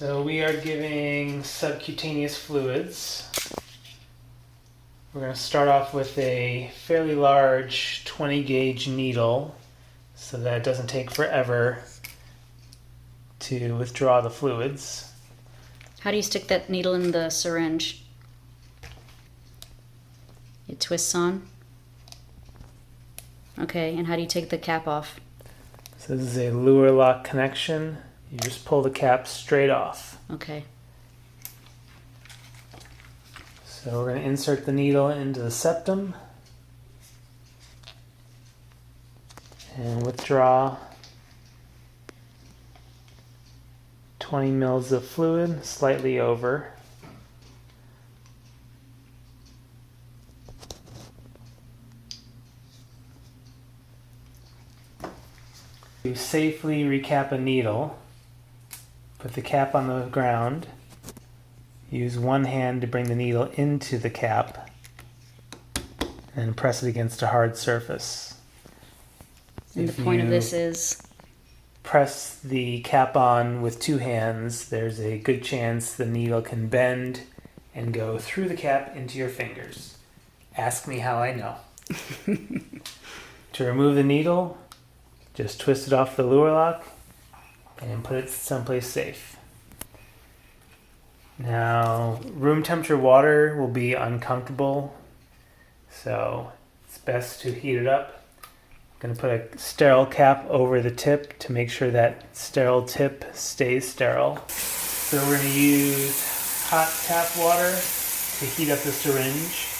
So we are giving subcutaneous fluids. We're going to start off with a fairly large 20 gauge needle so that it doesn't take forever to withdraw the fluids. How do you stick that needle in the syringe? It twists on? Okay, and how do you take the cap off? So this is a lure lock connection. You just pull the cap straight off. Okay. So we're going to insert the needle into the septum and withdraw 20 mils of fluid, slightly over. To safely recap a needle, put the cap on the ground, use one hand to bring the needle into the cap, and press it against a hard surface. And the point of this is? Press the cap on with two hands, there's a good chance the needle can bend and go through the cap into your fingers. Ask me how I know. To remove the needle, just twist it off the lure lock and put it someplace safe. Now, room temperature water will be uncomfortable, so it's best to heat it up. I'm going to put a sterile cap over the tip to make sure that sterile tip stays sterile. So we're going to use hot tap water to heat up the syringe.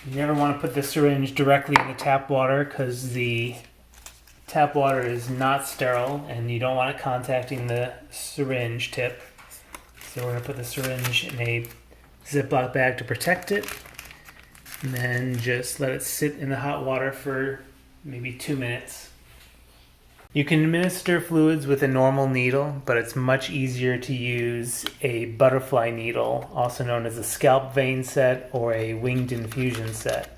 You never want to put the syringe directly in the tap water because the tap water is not sterile and you don't want it contacting the syringe tip. So we're going to put the syringe in a Ziploc bag to protect it. And then just let it sit in the hot water for maybe 2 minutes. You can administer fluids with a normal needle, but it's much easier to use a butterfly needle, also known as a scalp vein set or a winged infusion set.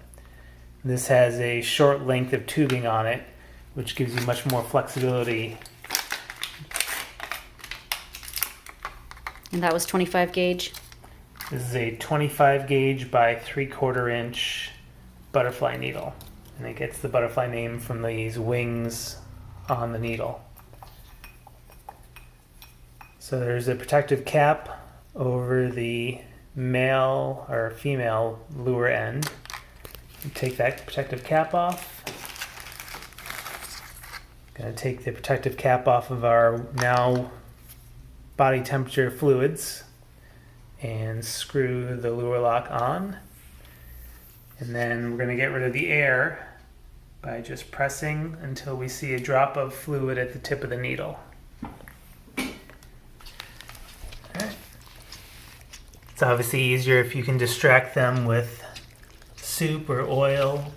This has a short length of tubing on it, which gives you much more flexibility. And that was 25 gauge? This is a 25 gauge by 3/4 inch butterfly needle. And it gets the butterfly name from these wings on the needle. So there's a protective cap over the male or female lure end. You take that protective cap off. Going to take the protective cap off of our now body temperature fluids and screw the lure lock on. And then we're going to get rid of the air by just pressing until we see a drop of fluid at the tip of the needle. Alright. It's obviously easier if you can distract them with soup or oil.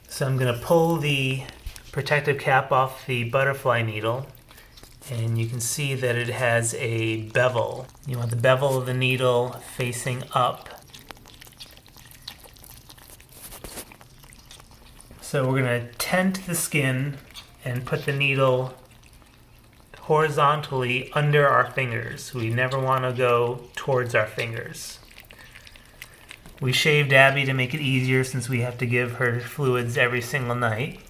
So I'm going to pull the protective cap off the butterfly needle, and you can see that it has a bevel. You want the bevel of the needle facing up. So we're going to tent the skin and put the needle horizontally under our fingers. We never want to go towards our fingers. We shaved Abby to make it easier since we have to give her fluids every single night.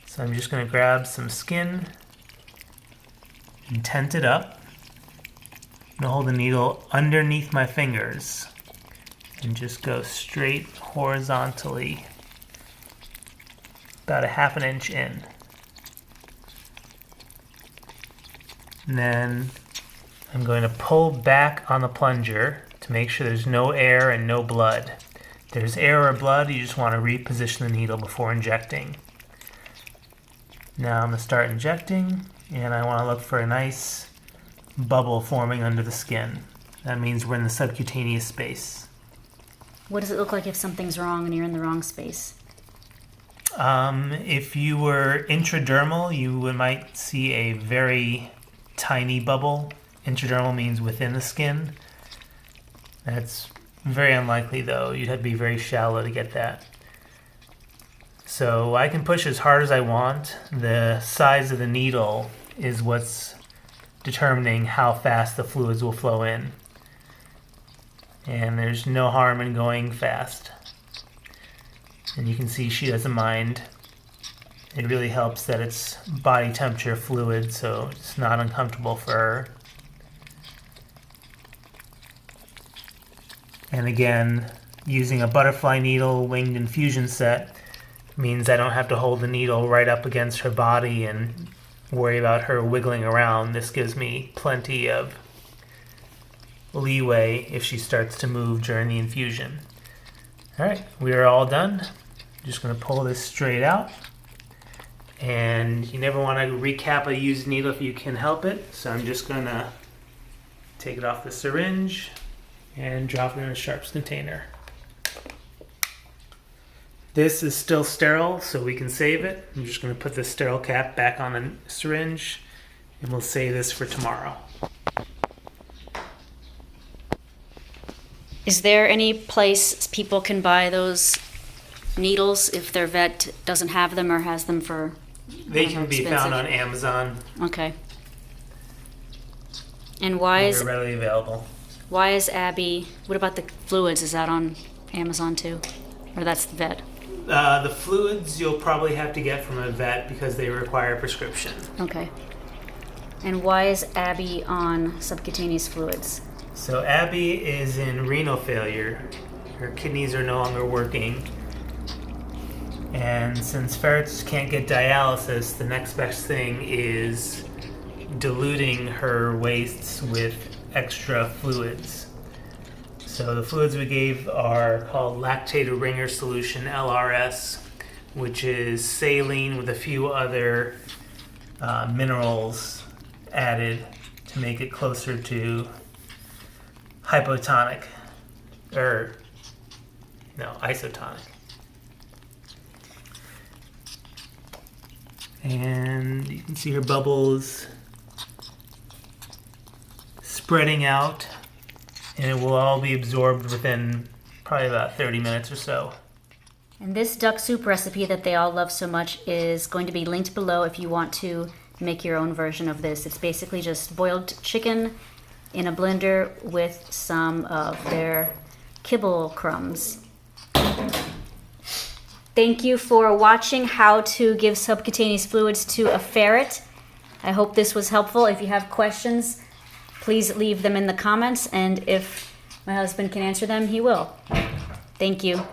So I'm just going to grab some skin and tent it up. I'm going to hold the needle underneath my fingers and just go straight horizontally about 1/2 inch in. And then I'm going to pull back on the plunger to make sure there's no air and no blood. If there's air or blood, you just want to reposition the needle before injecting. Now I'm going to start injecting, and I want to look for a nice bubble forming under the skin. That means we're in the subcutaneous space. What does it look like if something's wrong and you're in the wrong space? If you were intradermal, you might see a very tiny bubble. Intradermal means within the skin. That's very unlikely though. You'd have to be very shallow to get that. So I can push as hard as I want. The size of the needle is what's determining how fast the fluids will flow in. And there's no harm in going fast. And you can see she doesn't mind. It really helps that it's body temperature fluid, so it's not uncomfortable for her. And again, using a butterfly needle winged infusion set means I don't have to hold the needle right up against her body and worry about her wiggling around. This gives me plenty of leeway if she starts to move during the infusion. Alright, we are all done. I'm just going to pull this straight out. And you never want to recap a used needle if you can help it. So I'm just going to take it off the syringe and drop it in a sharps container. This is still sterile, so we can save it. I'm just going to put the sterile cap back on the syringe, and we'll save this for tomorrow. Is there any place people can buy those needles if their vet doesn't have them or has them for... They can be found on Amazon. Okay. And why They're readily available. Why is Abby... What about the fluids? Is that on Amazon too? Or that's the vet? The fluids you'll probably have to get from a vet because they require a prescription. Okay. And why is Abby on subcutaneous fluids? So Abby is in renal failure. Her kidneys are no longer working. And since ferrets can't get dialysis, the next best thing is diluting her wastes with extra fluids. So the fluids we gave are called lactated ringer solution, LRS, which is saline with a few other minerals added to make it closer to hypotonic, isotonic. And you can see her bubbles spreading out, and it will all be absorbed within probably about 30 minutes or so. And this duck soup recipe that they all love so much is going to be linked below if you want to make your own version of this. It's basically just boiled chicken in a blender with some of their kibble crumbs. Thank you for watching how to give subcutaneous fluids to a ferret. I hope this was helpful. If you have questions, please leave them in the comments, and if my husband can answer them, he will. Thank you.